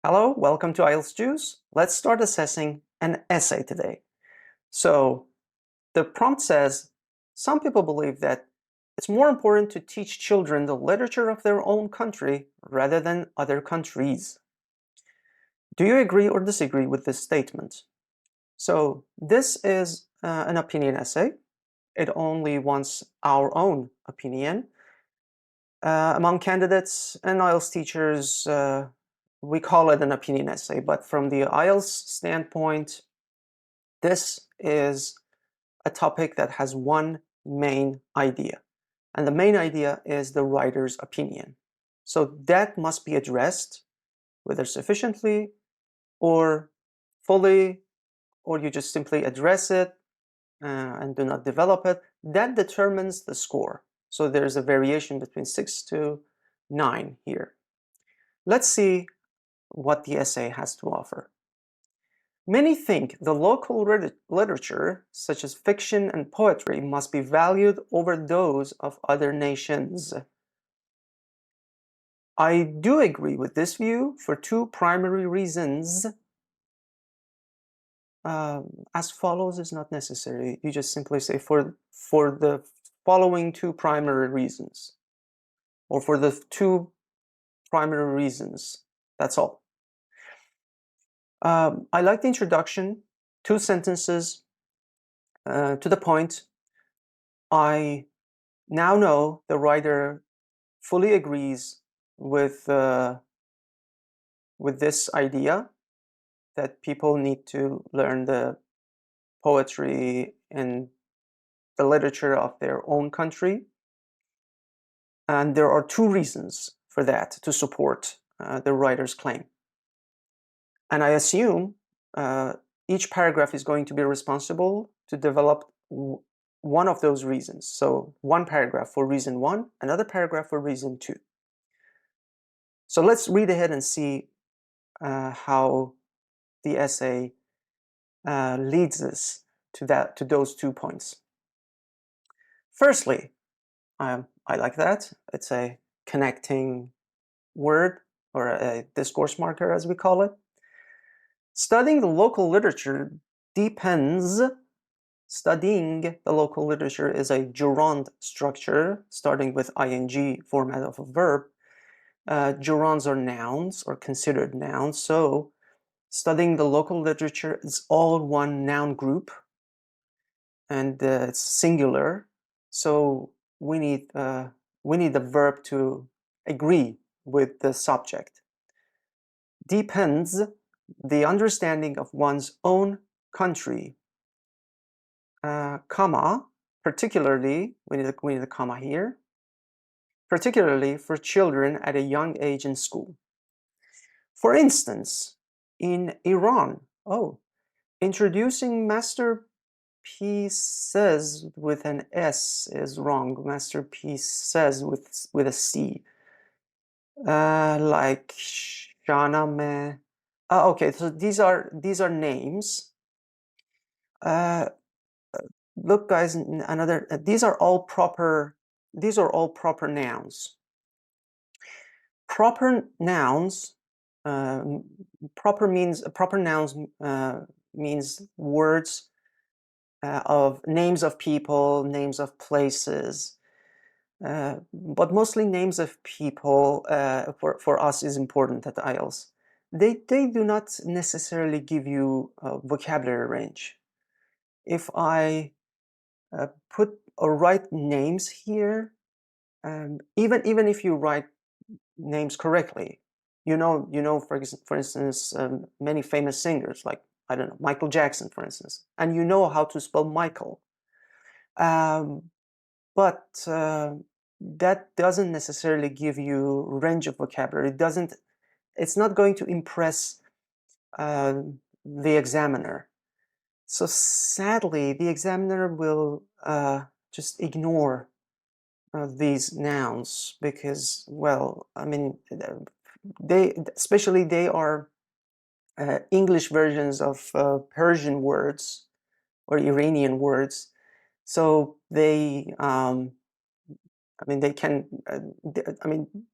Hello, welcome to IELTS Juice. Let's start assessing an essay today. So the prompt says, some people believe that it's more important to teach children the literature of their own country rather than other countries. Do you agree or disagree with this statement? So this is an opinion essay. It only wants our own opinion. Among candidates and IELTS teachers, we call it an opinion essay, but from the IELTS standpoint, this is a topic that has one main idea. And the main idea is the writer's opinion. So that must be addressed, whether sufficiently or fully, or you just simply address it and do not develop it. That determines the score. So there's a variation between 6 to 9 here. Let's see what the essay has to offer. Many think the local literature, such as fiction and poetry, must be valued over those of other nations. I do agree with this view for two primary reasons. As follows is not necessary. You just simply say for the following two primary reasons, or for the two primary reasons. That's all. I like the introduction, 2 sentences, to the point. I now know the writer fully agrees with this idea that people need to learn the poetry and the literature of their own country. And there are 2 reasons for that to support the writer's claim. And I assume each paragraph is going to be responsible to develop one of those reasons. So one paragraph for reason 1, another paragraph for reason 2. So let's read ahead and see how the essay leads us to those 2 points. Firstly, I like that. It's a connecting word, or a discourse marker as we call it. Studying the local literature depends. Studying the local literature is a gerund structure, starting with ing format of a verb. Gerunds are nouns, or considered nouns, so studying the local literature is all one noun group, and it's singular. So we need the verb to agree with the subject. Depends the understanding of one's own country, comma, particularly, we need a comma here, particularly for children at a young age in school. For instance, in Iran, introducing masterpieces with an S is wrong. Masterpieces with a C. Like Shahnameh. Okay, so these are names. Look, guys, these are all proper nouns. Proper nouns means words of names of people, names of places, but mostly names of people for us is important at IELTS. They do not necessarily give you a vocabulary range. If I put or write names here, even if you write names correctly, for instance, many famous singers, like, I don't know, Michael Jackson, for instance, and you know how to spell Michael. But that doesn't necessarily give you range of vocabulary. It's not going to impress the examiner. So sadly, the examiner will just ignore these nouns because, well, I mean, they are English versions of Persian words or Iranian words. So they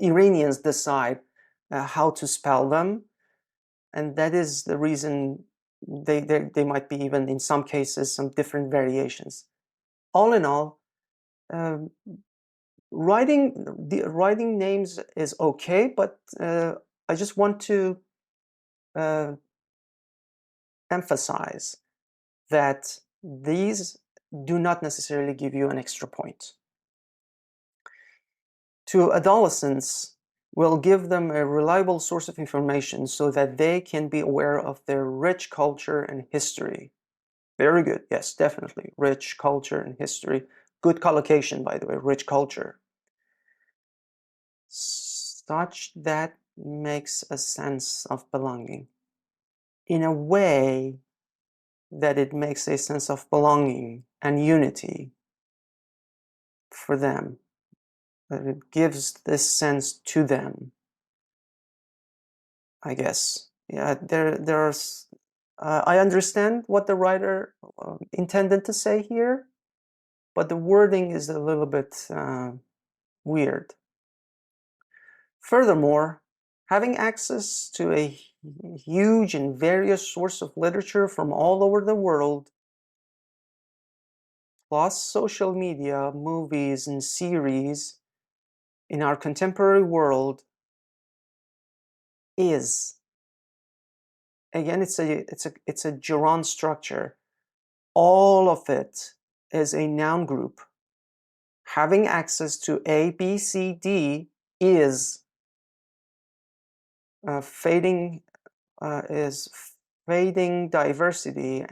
Iranians decide how to spell them. and that is the reason they might be even in some cases some different variations. All in all, um, writing names is okay, but I just want to uh, emphasize that these do not necessarily give you an extra point. To adolescents, will give them a reliable source of information so that they can be aware of their rich culture and history. Very good, yes, definitely. Rich culture and history. Good collocation, by the way, rich culture. Such that makes a sense of belonging. In a way that it makes a sense of belonging and unity for them. That it gives this sense to them, I guess. Yeah, there's. I understand what the writer intended to say here, but the wording is a little bit weird. Furthermore, having access to a huge and various source of literature from all over the world, plus social media, movies, and series in our contemporary world is, again, it's a gerund structure. All of it is a noun group. Having access to A, B, C, D is fading diversity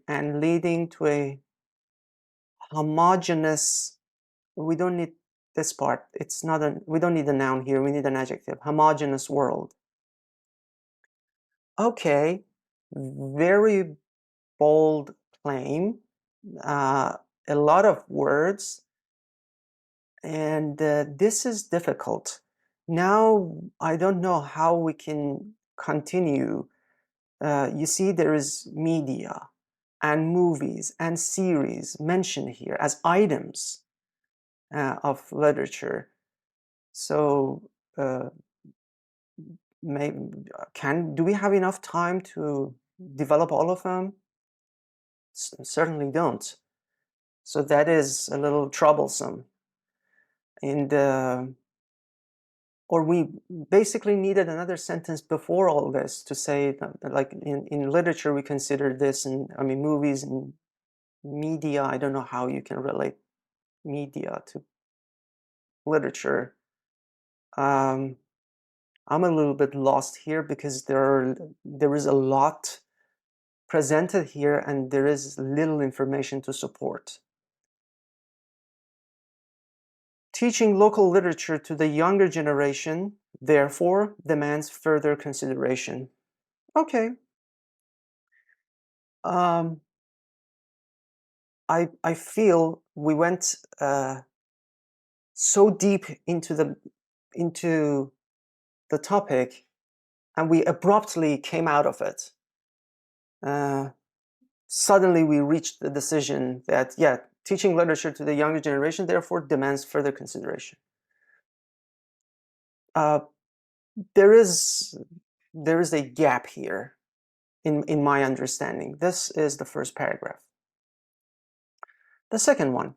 and leading to a homogeneous. We don't need this part. It's not a. We don't need a noun here. We need an adjective. Homogeneous world. Okay, very bold claim. A lot of words, and this is difficult. Now I don't know how we can continue. You see, there is media and movies and series mentioned here as items of literature. So, do we have enough time to develop all of them? Certainly don't. So that is a little troublesome. And or we basically needed another sentence before all this to say that, like in literature we consider this, and I mean movies and media. I don't know how you can relate media to literature. I'm a little bit lost here because there is a lot presented here and there is little information to support. Teaching local literature to the younger generation, therefore, demands further consideration. Okay. I feel we went so deep into the topic, and we abruptly came out of it. Suddenly, we reached the decision that yeah, teaching literature to the younger generation therefore demands further consideration. There is a gap here in my understanding. This is the first paragraph. The second one.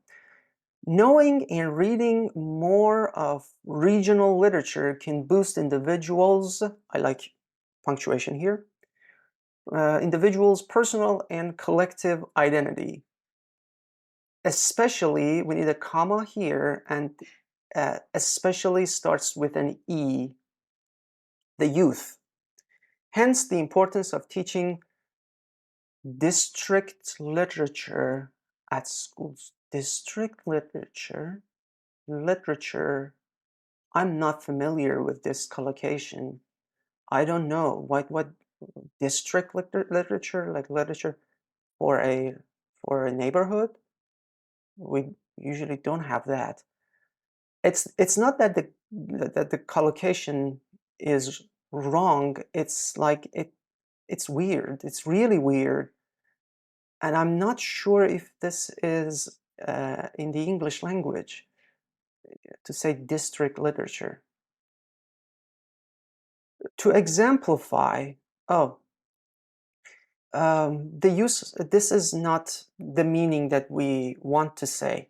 Knowing and reading more of regional literature can boost individuals, I like punctuation here, individuals' personal and collective identity. Especially, we need a comma here, and especially starts with an E, the youth. Hence the importance of teaching district literature at schools. District literature, I'm not familiar with this collocation. I don't know what district literature, like literature for a neighborhood. We usually don't have that. It's not that the collocation is wrong. It's like it's weird. It's really weird, and I'm not sure if this is in the English language to say district literature. To exemplify, this is not the meaning that we want to say.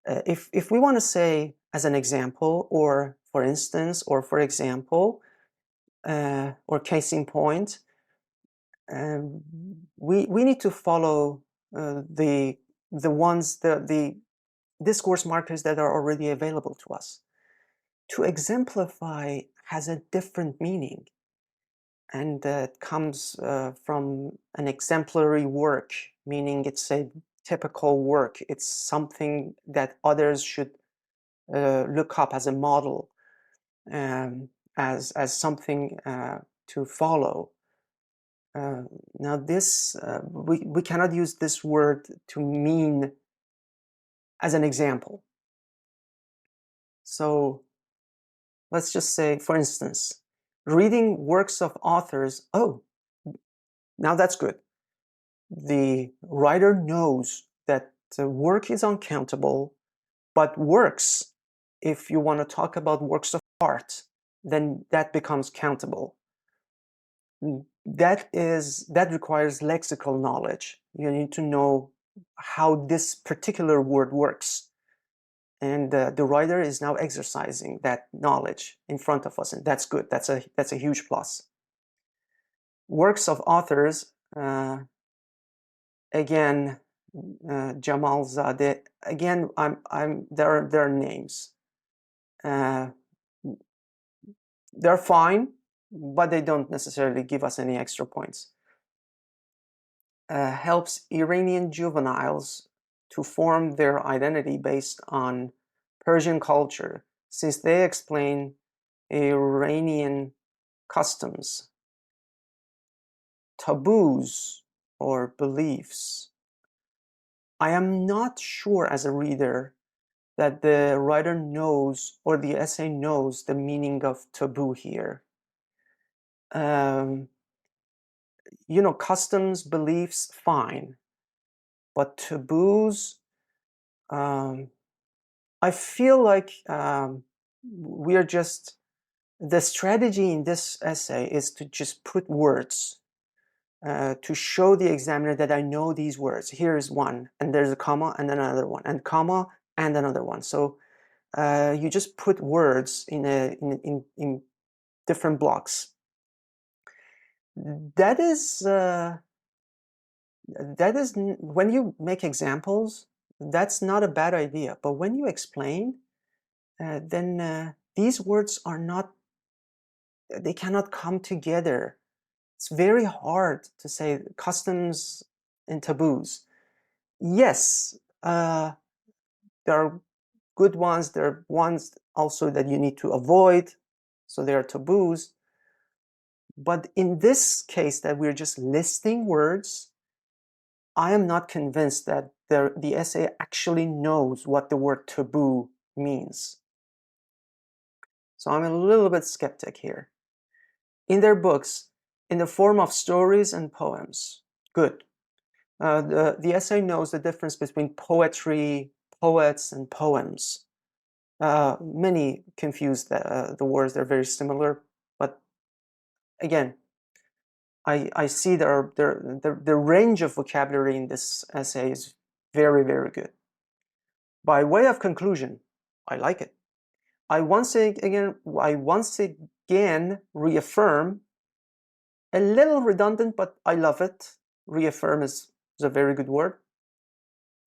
If we want to say as an example, or for instance, or for example, or case in point, we need to follow the discourse markers that are already available to us. To exemplify has a different meaning, and it comes from an exemplary work, meaning it's a typical work. It's something that others should look up as a model, as something to follow. Now this, we cannot use this word to mean as an example. So let's just say, for instance, reading works of authors. Oh, now that's good. The writer knows that the work is uncountable, but works, if you want to talk about works of art, then that becomes countable. That requires lexical knowledge. You need to know how this particular word works. And the writer is now exercising that knowledge in front of us, and that's good. That's a huge plus. Works of authors, again, Jamal Zadeh. Again, there are names. They're fine, but they don't necessarily give us any extra points. Helps Iranian juveniles to form their identity based on Persian culture, since they explain Iranian customs, taboos, or beliefs. I am not sure as a reader that the writer knows, or the essay knows, the meaning of taboo here. Customs, beliefs, fine. But taboos, I feel like the strategy in this essay is to just put words to show the examiner that I know these words. Here is one, and there's a comma, and then another one, and comma, and another one. So you just put words in different blocks. That is when you make examples, that's not a bad idea. But when you explain, then these words they cannot come together. It's very hard to say customs and taboos. Yes, there are good ones. There are ones also that you need to avoid. So there are taboos. But in this case that we're just listing words, I am not convinced that the essay actually knows what the word taboo means. So I'm a little bit skeptic here. In their books, in the form of stories and poems. Good. The essay knows the difference between poetry, poets, and poems. Many confuse the words. They're very similar, but again, I see the range of vocabulary in this essay is very, very good. By way of conclusion, I like it. I once again reaffirm, a little redundant, but I love it. Reaffirm is a very good word.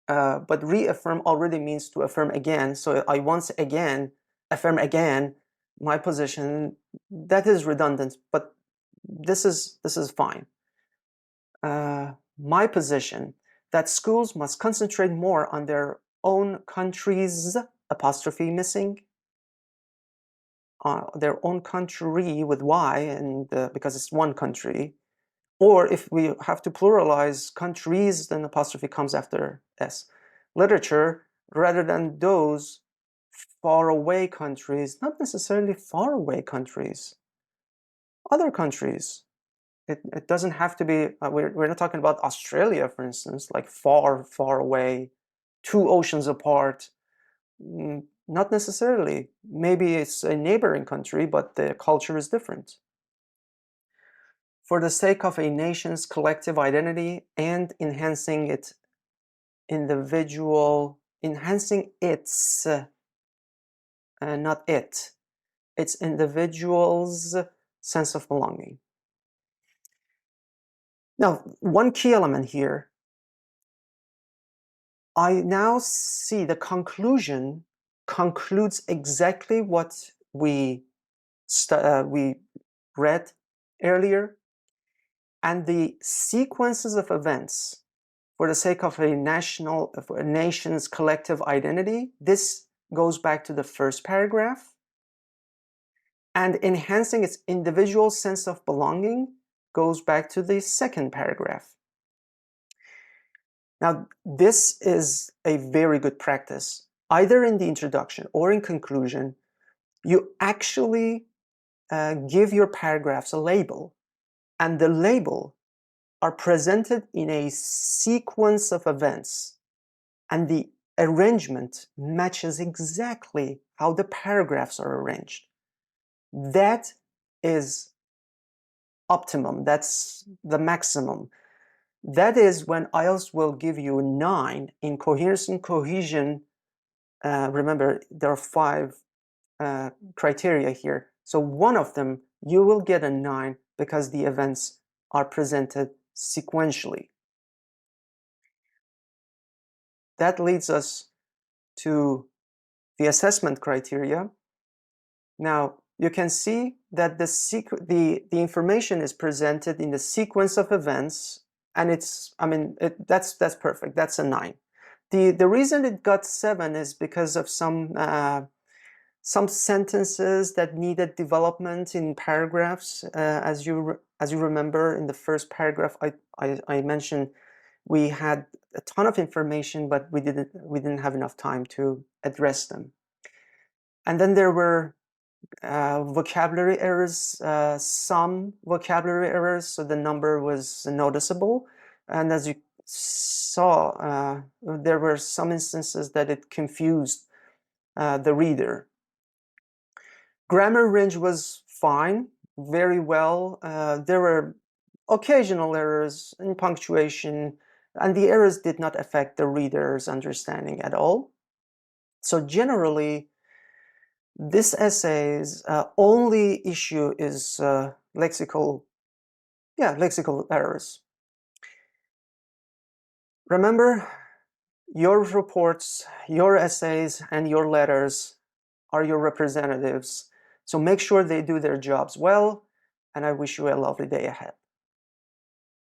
But reaffirm already means to affirm again. So I once again affirm again my position. That is redundant, but this is fine. My position that schools must concentrate more on their own countries, apostrophe missing, their own country with Y, and because it's one country. Or if we have to pluralize countries, then apostrophe comes after S. Literature, rather than those faraway countries, not necessarily faraway countries, other countries. It doesn't have to be, we're not talking about Australia, for instance, like far, far away, 2 oceans apart. Not necessarily. Maybe it's a neighboring country, but the culture is different. for the sake of a nation's collective identity and enhancing its its individual's sense of belonging. Now, one key element here, I now see the conclusion concludes exactly what we read earlier, and the sequences of events for the sake of a nation's collective identity, this goes back to the first paragraph, and enhancing its individual sense of belonging goes back to the second paragraph. Now, this is a very good practice. Either in the introduction or in conclusion, you actually give your paragraphs a label, and the label are presented in a sequence of events, and the arrangement matches exactly how the paragraphs are arranged. That is optimum. That's the maximum. That is when IELTS will give you 9 in coherence and cohesion. Remember, there are 5 criteria here. So one of them, you will get a 9 because the events are presented sequentially. That leads us to the assessment criteria. Now, you can see that the information is presented in the sequence of events, and that's perfect. That's a 9. The reason it got 7 is because of some sentences that needed development in paragraphs. As you remember, in the first paragraph, I mentioned we had a ton of information, but we didn't have enough time to address them. And then there were vocabulary errors, some vocabulary errors, so the number was noticeable. And as you saw, there were some instances that it confused the reader. Grammar range was fine, very well. There were occasional errors in punctuation, and the errors did not affect the reader's understanding at all. So generally, this essay's only issue is lexical errors. Remember, your reports, your essays, and your letters are your representatives. So make sure they do their jobs well, and I wish you a lovely day ahead.